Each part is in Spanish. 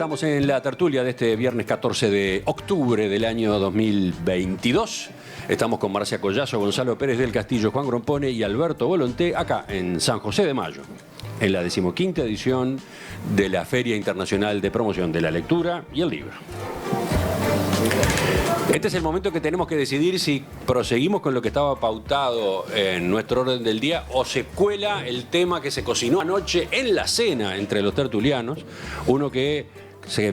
estamos en la tertulia de este viernes 14 de octubre del año 2022. Estamos con Marcia Collazo, Gonzalo Pérez del Castillo, Juan Grompone y Alberto Volonté, acá en San José de Mayo, en la 15ª edición de la Feria Internacional de Promoción de la Lectura y el Libro. Este es el momento que tenemos que decidir si proseguimos con lo que estaba pautado en nuestro orden del día o se cuela el tema que se cocinó anoche en la cena entre los tertulianos, uno que,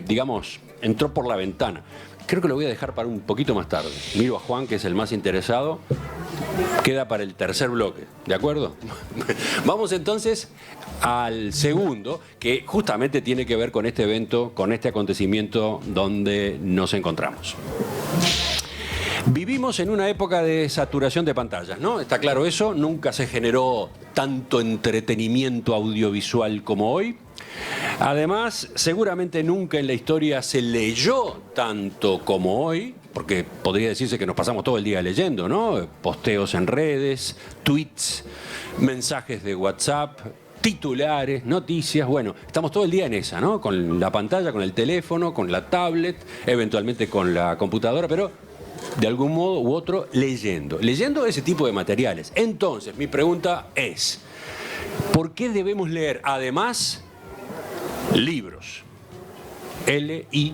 digamos, entró por la ventana. Creo que lo voy a dejar para un poquito más tarde. Miro a Juan, que es el más interesado. Queda para el tercer bloque, ¿de acuerdo? Vamos entonces al segundo, que justamente tiene que ver con este evento, con este acontecimiento donde nos encontramos. Vivimos en una época de saturación de pantallas, ¿no? Está claro eso, nunca se generó tanto entretenimiento audiovisual como hoy. Además, seguramente nunca en la historia se leyó tanto como hoy, porque podría decirse que nos pasamos todo el día leyendo, ¿no? Posteos en redes, tweets, mensajes de WhatsApp, titulares, noticias, bueno, estamos todo el día en esa, ¿no? Con la pantalla, con el teléfono, con la tablet, eventualmente con la computadora, pero de algún modo u otro leyendo ese tipo de materiales. Entonces, mi pregunta es, ¿por qué debemos leer además libros? L-I-B-R-O-S.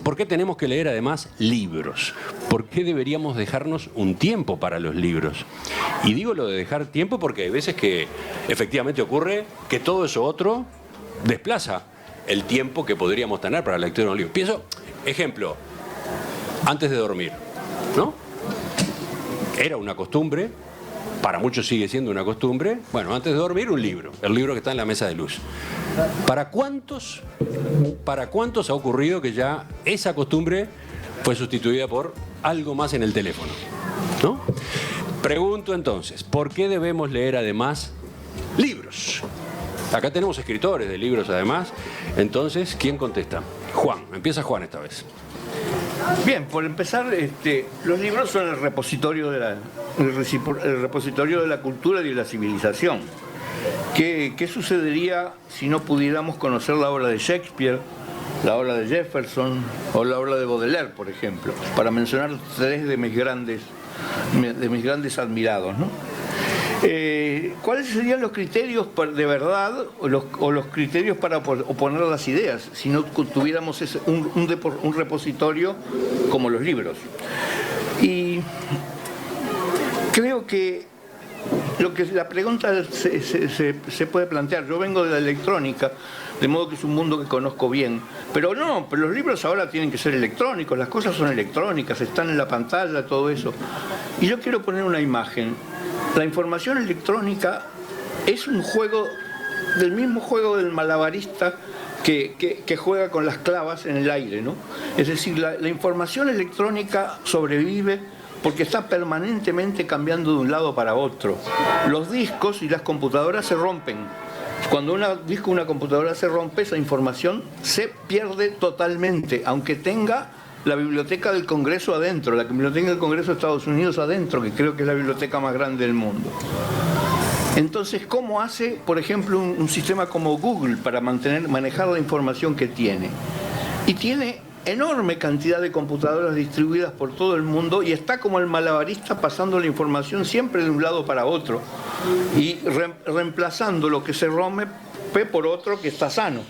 ¿Por qué tenemos que leer además libros? ¿Por qué deberíamos dejarnos un tiempo para los libros? Y digo lo de dejar tiempo porque hay veces que efectivamente ocurre que todo eso otro desplaza el tiempo que podríamos tener para la lectura de un libro. Pienso, ejemplo, antes de dormir, ¿no? Era una costumbre, para muchos sigue siendo una costumbre, bueno, antes de dormir un libro, el libro que está en la mesa de luz. ¿Para cuántos ha ocurrido que ya esa costumbre fue sustituida por algo más en el teléfono? ¿No? Pregunto entonces, ¿por qué debemos leer además libros? Acá tenemos escritores de libros además, entonces, ¿quién contesta? Juan, empieza Juan esta vez. Bien, por empezar, los libros son el repositorio de la cultura y de la civilización. ¿Qué sucedería si no pudiéramos conocer la obra de Shakespeare, la obra de Jefferson o la obra de Baudelaire, por ejemplo? Para mencionar tres de mis grandes admirados, ¿no? ¿Cuáles serían los criterios de verdad o los criterios para oponer las ideas si no tuviéramos un repositorio como los libros? Y creo que la pregunta se puede plantear. Yo vengo de la electrónica, de modo que es un mundo que conozco bien, pero los libros ahora tienen que ser electrónicos, las cosas son electrónicas, están en la pantalla, todo eso. Y yo quiero poner una imagen. La información electrónica es un juego, del mismo juego del malabarista que juega con las clavas en el aire, ¿no? Es decir, la información electrónica sobrevive porque está permanentemente cambiando de un lado para otro. Los discos y las computadoras se rompen. Cuando un disco o una computadora se rompe, esa información se pierde totalmente, aunque tenga la biblioteca del Congreso adentro, la biblioteca del Congreso de Estados Unidos adentro, que creo que es la biblioteca más grande del mundo. Entonces, ¿cómo hace, por ejemplo, un sistema como Google para manejar la información que tiene? Y tiene enorme cantidad de computadoras distribuidas por todo el mundo y está como el malabarista pasando la información siempre de un lado para otro y reemplazando lo que se rompe por otro que está sano,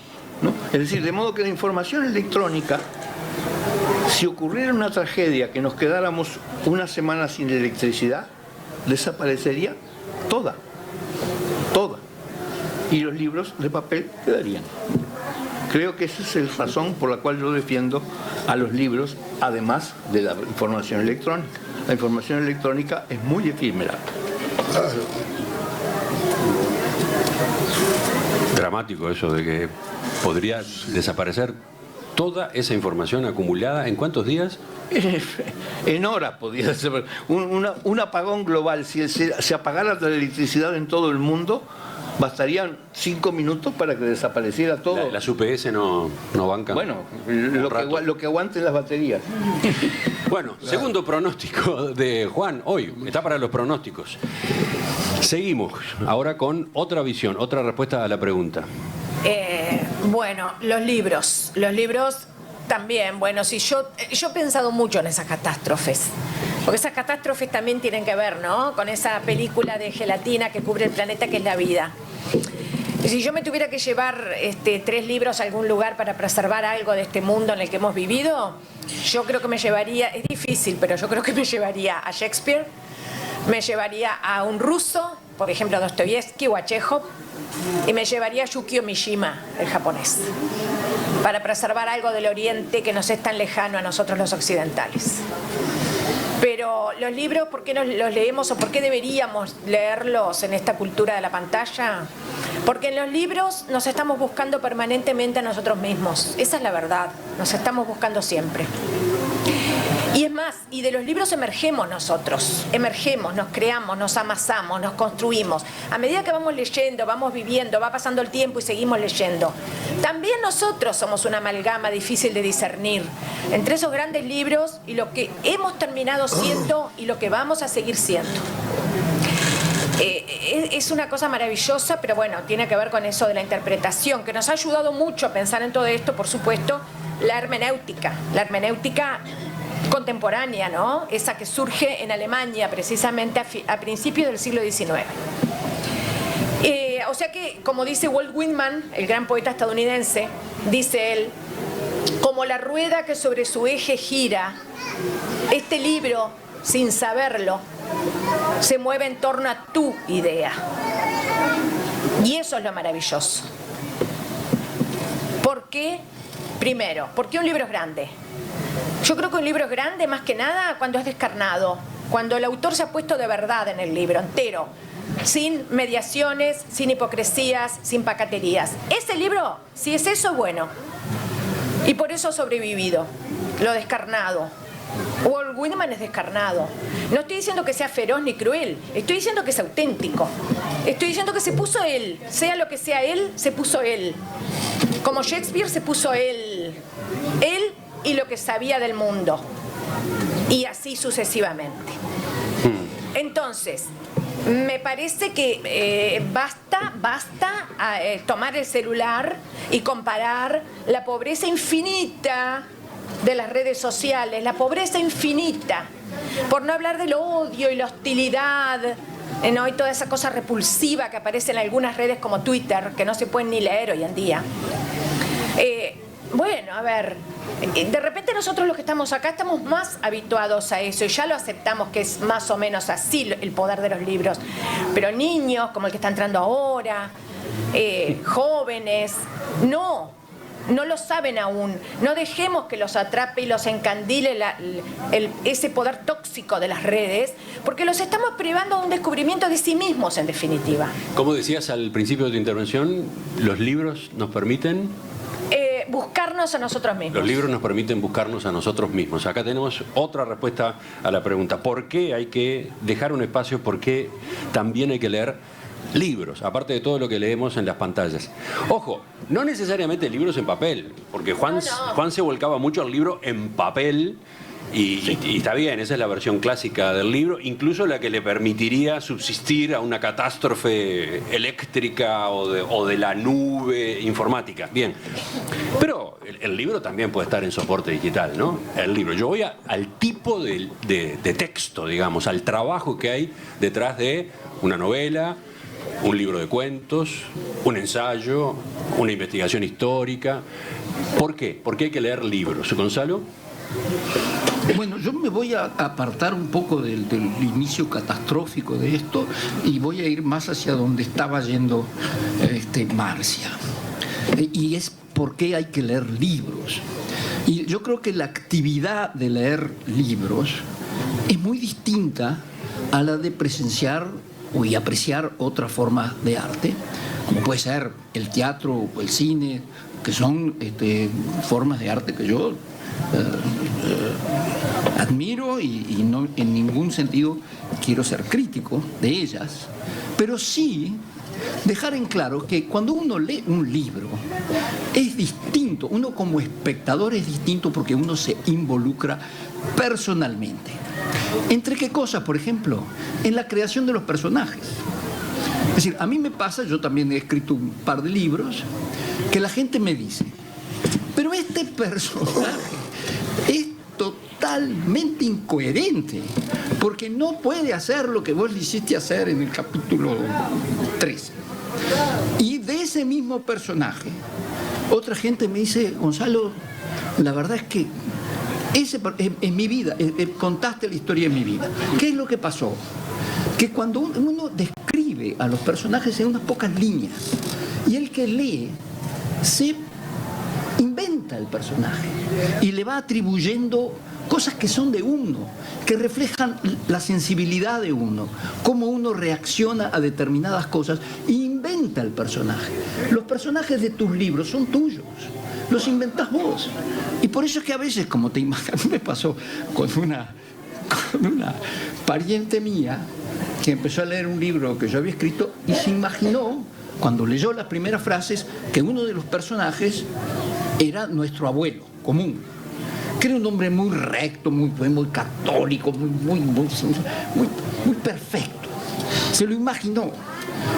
¿no? Es decir, de modo que la información electrónica, si ocurriera una tragedia que nos quedáramos una semana sin electricidad, desaparecería toda. Y los libros de papel quedarían. Creo que esa es la razón por la cual yo defiendo a los libros, además de la información electrónica. La información electrónica es muy efímera. Dramático eso de que podría desaparecer toda esa información acumulada. ¿En cuántos días? En horas podría ser. Un apagón global. Si se apagara la electricidad en todo el mundo, bastarían 5 minutos para que desapareciera todo. Las UPS no bancan. Bueno, lo que aguanten las baterías. Bueno, segundo pronóstico de Juan hoy. Está para los pronósticos. Seguimos ahora con otra visión, otra respuesta a la pregunta. Bueno, los libros también, bueno, si yo he pensado mucho en esas catástrofes, porque esas catástrofes también tienen que ver, ¿no?, con esa película de gelatina que cubre el planeta que es la vida. Y si yo me tuviera que llevar 3 libros a algún lugar para preservar algo de este mundo en el que hemos vivido, yo creo que me llevaría, es difícil, pero yo creo que me llevaría a Shakespeare, me llevaría a un ruso, por ejemplo a Dostoyevsky o a Chekhov, y me llevaría a Yukio Mishima, el japonés, para preservar algo del Oriente que nos es tan lejano a nosotros los occidentales. Pero los libros, ¿por qué no los leemos o por qué deberíamos leerlos en esta cultura de la pantalla? Porque en los libros nos estamos buscando permanentemente a nosotros mismos. Esa es la verdad, nos estamos buscando siempre. Y es más, y de los libros emergemos nosotros, emergemos, nos creamos, nos amasamos, nos construimos. A medida que vamos leyendo, vamos viviendo, va pasando el tiempo y seguimos leyendo. También nosotros somos una amalgama difícil de discernir entre esos grandes libros y lo que hemos terminado siendo y lo que vamos a seguir siendo. Es una cosa maravillosa, pero bueno, tiene que ver con eso de la interpretación, que nos ha ayudado mucho a pensar en todo esto, por supuesto, la hermenéutica contemporánea, ¿no? Esa que surge en Alemania precisamente a principios del siglo XIX. O sea que, como dice Walt Whitman, el gran poeta estadounidense, dice él, como la rueda que sobre su eje gira, este libro, sin saberlo, se mueve en torno a tu idea. Y eso es lo maravilloso. ¿Por qué? Primero, ¿por qué un libro es grande? Yo creo que un libro es grande más que nada cuando es descarnado, cuando el autor se ha puesto de verdad en el libro entero, sin mediaciones, sin hipocresías, sin pacaterías. Ese libro, si es eso, es bueno. Y por eso ha sobrevivido, lo descarnado. Walt Whitman es descarnado. No estoy diciendo que sea feroz ni cruel, estoy diciendo que es auténtico. Estoy diciendo que se puso él, sea lo que sea él, se puso él. Como Shakespeare se puso él y lo que sabía del mundo. Y así sucesivamente. Entonces, me parece que basta tomar el celular y comparar la pobreza infinita de las redes sociales, la pobreza infinita, por no hablar del odio y la hostilidad, ¿no? Y toda esa cosa repulsiva que aparece en algunas redes como Twitter, que no se pueden ni leer hoy en día. Bueno, a ver, de repente nosotros los que estamos acá estamos más habituados a eso y ya lo aceptamos que es más o menos así el poder de los libros. Pero niños, como el que está entrando ahora, jóvenes, no lo saben aún. No dejemos que los atrape y los encandile ese poder tóxico de las redes, porque los estamos privando de un descubrimiento de sí mismos, en definitiva. Como decías al principio de tu intervención, los libros nos permiten... buscarnos a nosotros mismos. Los libros nos permiten buscarnos a nosotros mismos. Acá tenemos otra respuesta a la pregunta. ¿Por qué hay que dejar un espacio? ¿Por qué también hay que leer libros, aparte de todo lo que leemos en las pantallas? Ojo, no necesariamente libros en papel, porque Juan se volcaba mucho al libro en papel y está bien, esa es la versión clásica del libro, incluso la que le permitiría subsistir a una catástrofe eléctrica o de la nube informática. Bien, pero el libro también puede estar en soporte digital, ¿no? El libro. Yo voy al tipo de texto, digamos, al trabajo que hay detrás de una novela, un libro de cuentos, un ensayo, una investigación histórica. ¿Por qué? ¿Por qué hay que leer libros? ¿Gonzalo? Bueno, yo me voy a apartar un poco del inicio catastrófico de esto y voy a ir más hacia donde estaba yendo Marcia. Y es por qué hay que leer libros. Y yo creo que la actividad de leer libros es muy distinta a la de presenciar y apreciar otras formas de arte, como puede ser el teatro o el cine, que son formas de arte que yo admiro y no en ningún sentido quiero ser crítico de ellas, pero sí dejar en claro que cuando uno lee un libro es distinto, uno como espectador es distinto porque uno se involucra personalmente. ¿Entre qué cosas? Por ejemplo, en la creación de los personajes. Es decir, a mí me pasa, yo también he escrito un par de libros, que la gente me dice, pero este personaje es totalmente incoherente, porque no puede hacer lo que vos le hiciste hacer en el capítulo 13. Y de ese mismo personaje, otra gente me dice, Gonzalo, la verdad es que en mi vida, contaste la historia de mi vida. ¿Qué es lo que pasó? Que cuando uno describe a los personajes en unas pocas líneas, y el que lee se inventa el personaje y le va atribuyendo cosas que son de uno, que reflejan la sensibilidad de uno, cómo uno reacciona a determinadas cosas, e inventa el personaje. Los personajes de tus libros son tuyos, los inventás vos. Y por eso es que a veces, como te imaginas, me pasó con una pariente mía que empezó a leer un libro que yo había escrito y se imaginó, cuando leyó las primeras frases, que uno de los personajes era nuestro abuelo común, que era un hombre muy recto, muy católico, muy perfecto. Se lo imaginó.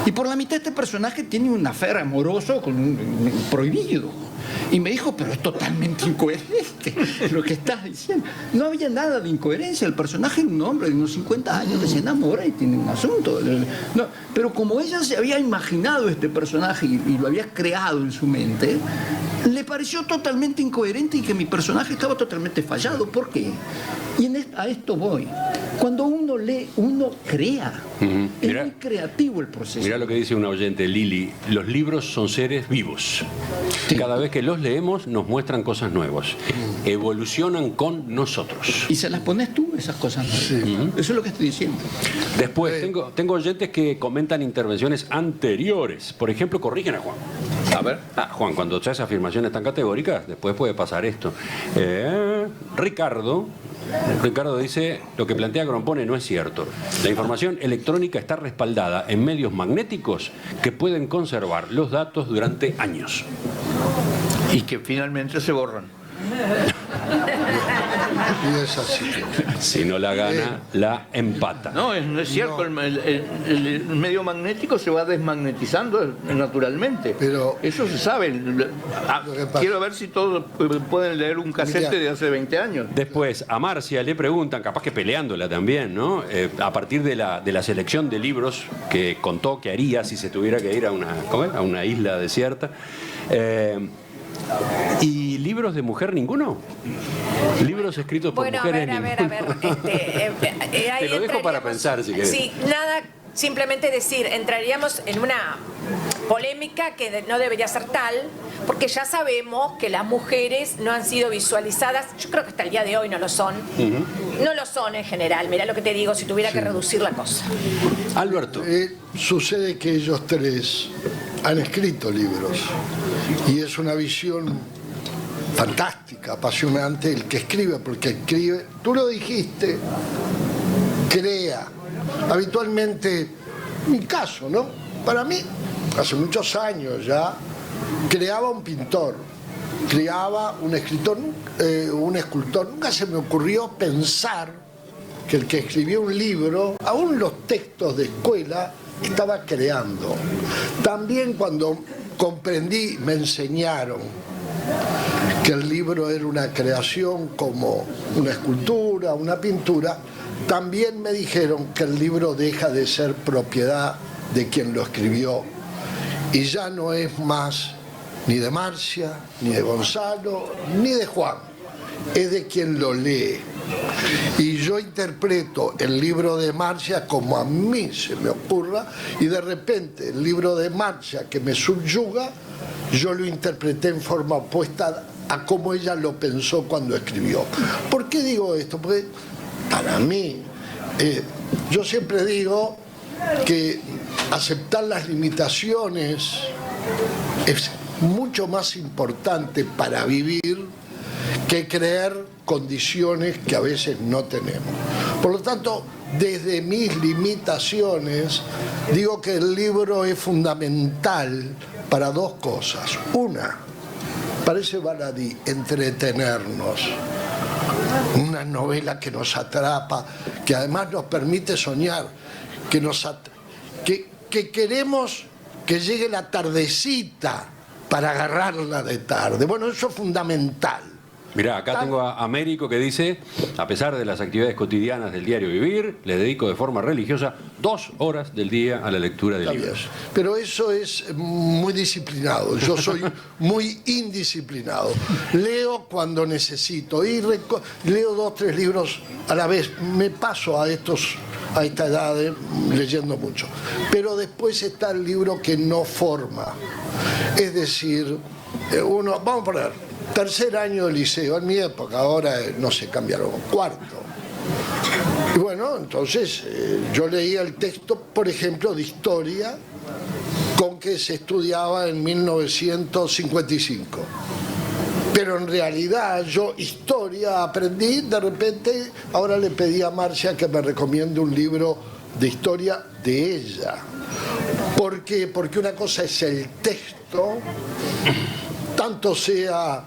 Y por la mitad este personaje tiene un afer amoroso con un prohibido. Y me dijo, pero es totalmente incoherente lo que estás diciendo. No había nada de incoherencia. El personaje es un hombre de unos 50 años que se enamora y tiene un asunto. No, pero como ella se había imaginado este personaje y lo había creado en su mente, le pareció totalmente incoherente y que mi personaje estaba totalmente fallado. ¿Por qué? Y a esto voy. Cuando uno lee, uno crea. Es muy creativo el proceso. Mirá lo que dice una oyente, Lili. Los libros son seres vivos. Sí. Cada vez que los leemos nos muestran cosas nuevas. Evolucionan con nosotros. Y se las pones tú, esas cosas nuevas. Sí. Eso es lo que estoy diciendo. Después, tengo oyentes que comentan intervenciones anteriores. Por ejemplo, corrigen a Juan. A ver. Juan, cuando traes afirmaciones tan categóricas, después puede pasar esto. Ricardo dice, lo que plantea Grompone no es cierto. La información electrónica está respaldada en medios magnéticos que pueden conservar los datos durante años. Y que finalmente se borran. Y es así. Si no la gana, la empata. No es cierto. No. El medio magnético se va desmagnetizando naturalmente. Pero eso se sabe. Quiero ver si todos pueden leer un casete de hace 20 años. Después, a Marcia le preguntan, capaz que peleándola también, ¿no? A partir de la selección de libros que contó que haría si se tuviera que ir a una isla desierta. ¿Y libros de mujer ninguno? ¿Libros escritos por mujeres ninguno? A ver. Te lo dejo para pensar, si querés. Sí, nada, simplemente decir, entraríamos en una polémica que no debería ser tal, porque ya sabemos que las mujeres no han sido visualizadas, yo creo que hasta el día de hoy no lo son. No lo son en general, mirá lo que te digo, si tuviera que reducir la cosa. Alberto. Sucede que ellos tres han escrito libros y es una visión fantástica, apasionante el que escribe, porque escribe, tú lo dijiste, crea. Habitualmente, mi caso, ¿no? Para mí, hace muchos años ya, creaba un pintor, creaba un escritor, un escultor. Nunca se me ocurrió pensar que el que escribía un libro, aún los textos de escuela, estaba creando. También cuando comprendí, me enseñaron que el libro era una creación como una escultura, una pintura, también me dijeron que el libro deja de ser propiedad de quien lo escribió y ya no es más ni de Marcia, ni de Gonzalo, ni de Juan, es de quien lo lee. Y yo interpreto el libro de Marcia como a mí se me ocurra y de repente el libro de Marcia que me subyuga, yo lo interpreté en forma opuesta a como ella lo pensó cuando escribió. ¿Por qué digo esto? Porque para mí, yo siempre digo que aceptar las limitaciones es mucho más importante para vivir que creer condiciones que a veces no tenemos. Por lo tanto, desde mis limitaciones, digo que el libro es fundamental para dos cosas. Una, parece baladí, entretenernos. Una novela que nos atrapa, que además nos permite soñar, que queremos que llegue la tardecita para agarrarla de tarde. Bueno, eso es fundamental. Mirá, acá tengo a Américo que dice: a pesar de las actividades cotidianas del diario vivir, le dedico de forma religiosa 2 horas del día a la lectura de Está libros. bien. Pero eso es muy disciplinado. Yo soy muy indisciplinado. Leo cuando necesito y leo 2 o 3 libros a la vez. Me paso a esta edad leyendo mucho. Pero después está el libro que no forma. Es decir, vamos a poner, 3er año de liceo, en mi época, ahora no sé, cambiaron, 4º. Y bueno, entonces yo leía el texto, por ejemplo, de historia con que se estudiaba en 1955. Pero en realidad yo historia aprendí, de repente ahora le pedí a Marcia que me recomiende un libro de historia de ella. ¿Por qué? Porque una cosa es el texto, tanto sea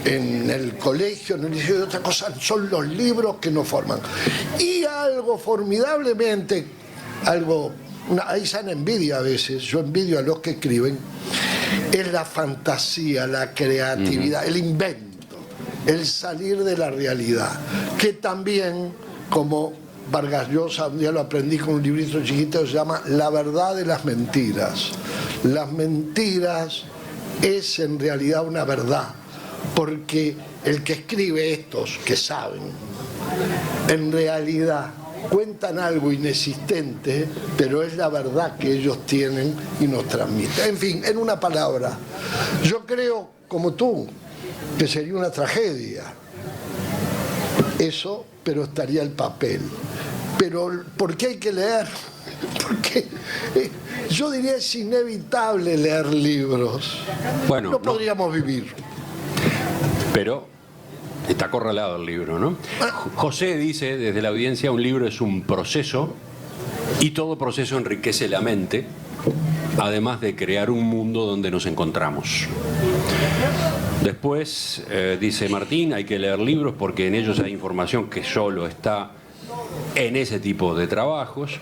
en el colegio, en el liceo, y otra cosa son los libros que nos forman. Y algo formidablemente, hay sana envidia a veces, yo envidio a los que escriben, es la fantasía, la creatividad, el invento, el salir de la realidad, que también, como Vargas Llosa, un día lo aprendí con un librito chiquito que se llama La verdad de las mentiras. Las mentiras es en realidad una verdad, porque el que escribe, estos que saben, en realidad cuentan algo inexistente, pero es la verdad que ellos tienen y nos transmiten. En fin, en una palabra, yo creo, como tú, que sería una tragedia eso, pero estaría el papel. Pero ¿por qué hay que leer? Porque yo diría es inevitable leer libros. Bueno, no podríamos vivir. Pero está acorralado el libro, ¿no? José dice desde la audiencia: un libro es un proceso y todo proceso enriquece la mente, además de crear un mundo donde nos encontramos. Después dice Martín: hay que leer libros porque en ellos hay información que solo está en ese tipo de trabajos.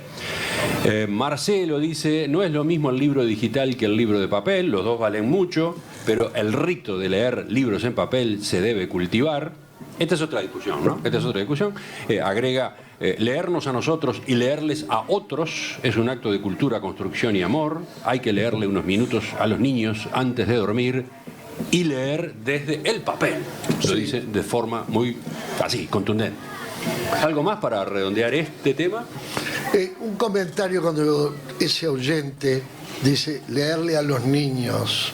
Marcelo dice: no es lo mismo el libro digital que el libro de papel, los dos valen mucho, pero el rito de leer libros en papel se debe cultivar. Esta es otra discusión, ¿no? Esta es otra discusión. Agrega: leernos a nosotros y leerles a otros es un acto de cultura, construcción y amor. Hay que leerle unos minutos a los niños antes de dormir y leer desde el papel. Lo dice de forma muy así, contundente. ¿Algo más para redondear este tema? Un comentario cuando ese oyente dice leerle a los niños.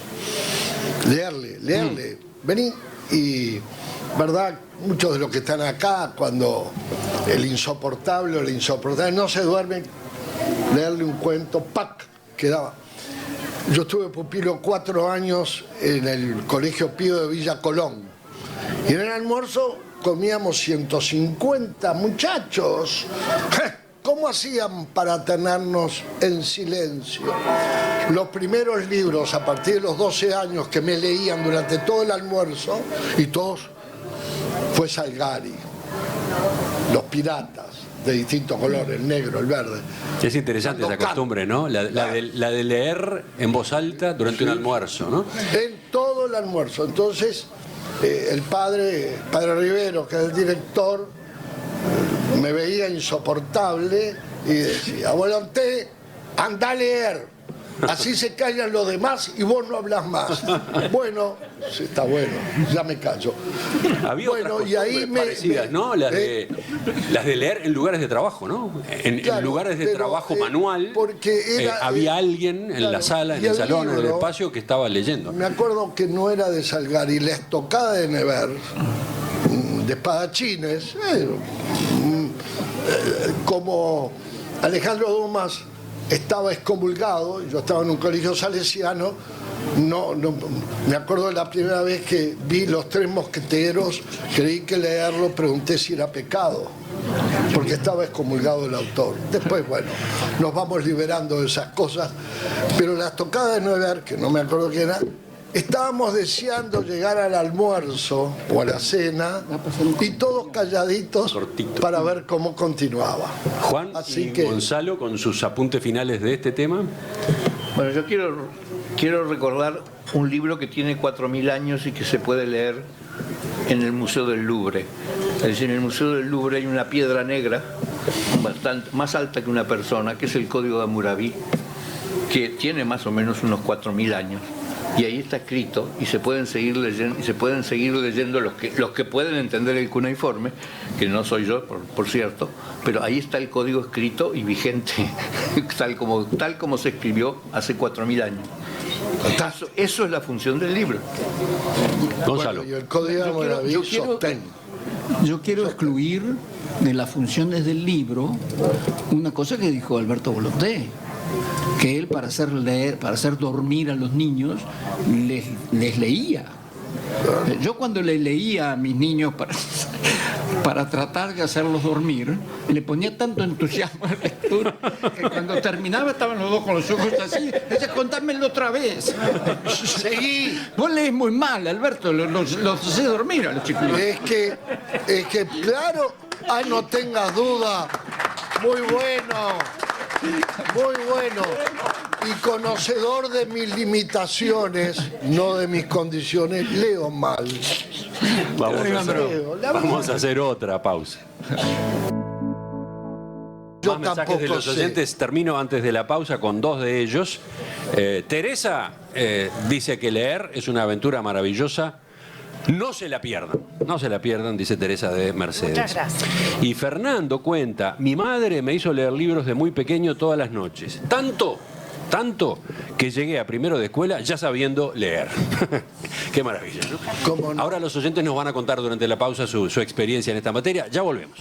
Leerle. Vení y, ¿verdad? Muchos de los que están acá, cuando el insoportable o la insoportable no se duermen, leerle un cuento, ¡pac!, quedaba. Yo estuve pupilo 4 años en el Colegio Pío de Villa Colón. Y en el almuerzo comíamos 150 muchachos. ¿Cómo hacían para tenernos en silencio? Los primeros libros, a partir de los 12 años, que me leían durante todo el almuerzo, y todos, fue Salgari, Los Piratas, de distintos colores, el negro, el verde. Es interesante esa costumbre, ¿no? La de leer en voz alta durante un almuerzo, ¿no? En todo el almuerzo. Entonces, el padre Rivero, que es el director, me veía insoportable y decía: Volonté, anda a leer, así se callan los demás y vos no hablas más. Bueno, sí, está bueno, ya me callo. Había bueno, otras y ahí parecidas, ¿no? Las de leer en lugares de trabajo, ¿no? Claro, en lugares de trabajo manual, porque había alguien en la sala, en el salón o en el espacio que estaba leyendo. Me acuerdo que no era de Salgari, La Estocada de Nevers, de espadachines, como Alejandro Dumas estaba excomulgado, yo estaba en un colegio salesiano, no, me acuerdo de la primera vez que vi Los Tres Mosqueteros, creí que leerlo, pregunté si era pecado, porque estaba excomulgado el autor. Después, bueno, nos vamos liberando de esas cosas, pero La Estocada de Nevers, que no me acuerdo quién era, estábamos deseando llegar al almuerzo o a la cena y todos calladitos. Cortito. Para ver cómo continuaba. Juan y Gonzalo, con sus apuntes finales de este tema. Bueno, yo quiero recordar un libro que tiene 4.000 años y que se puede leer en el Museo del Louvre. Es decir, en el Museo del Louvre hay una piedra negra bastante más alta que una persona, que es el Código de Hammurabi, que tiene más o menos unos 4.000 años. Y ahí está escrito, y se pueden seguir leyendo los que pueden entender el cuneiforme, que no soy yo, por cierto, pero ahí está el código escrito y vigente, tal como se escribió hace 4.000 años. Eso es la función del libro. Gonzalo. Bueno, y el Código de Hammurabi sostén. Yo quiero excluir de las funciones del libro una cosa que dijo Alberto Volonté, que él para hacer dormir a los niños les leía. Yo cuando le leía a mis niños para tratar de hacerlos dormir, le ponía tanto entusiasmo a la lectura que cuando terminaba estaban los dos con los ojos así. Decía, contármelo otra vez. Seguí. Vos lees muy mal, Alberto, los haces dormir a los chicos. Es que claro, no tengas duda. Muy bueno. Muy bueno. Y conocedor de mis limitaciones, no de mis condiciones, leo mal. Vamos a hacer otra pausa. Yo Más mensajes de tampoco los sé. oyentes. Termino antes de la pausa con dos de ellos. Teresa dice que leer es una aventura maravillosa. No se la pierdan, dice Teresa de Mercedes. Muchas gracias. Y Fernando cuenta, mi madre me hizo leer libros de muy pequeño todas las noches. Tanto que llegué a primero de escuela ya sabiendo leer. Qué maravilla, ¿no? ¿Cómo no? Ahora los oyentes nos van a contar durante la pausa su experiencia en esta materia. Ya volvemos.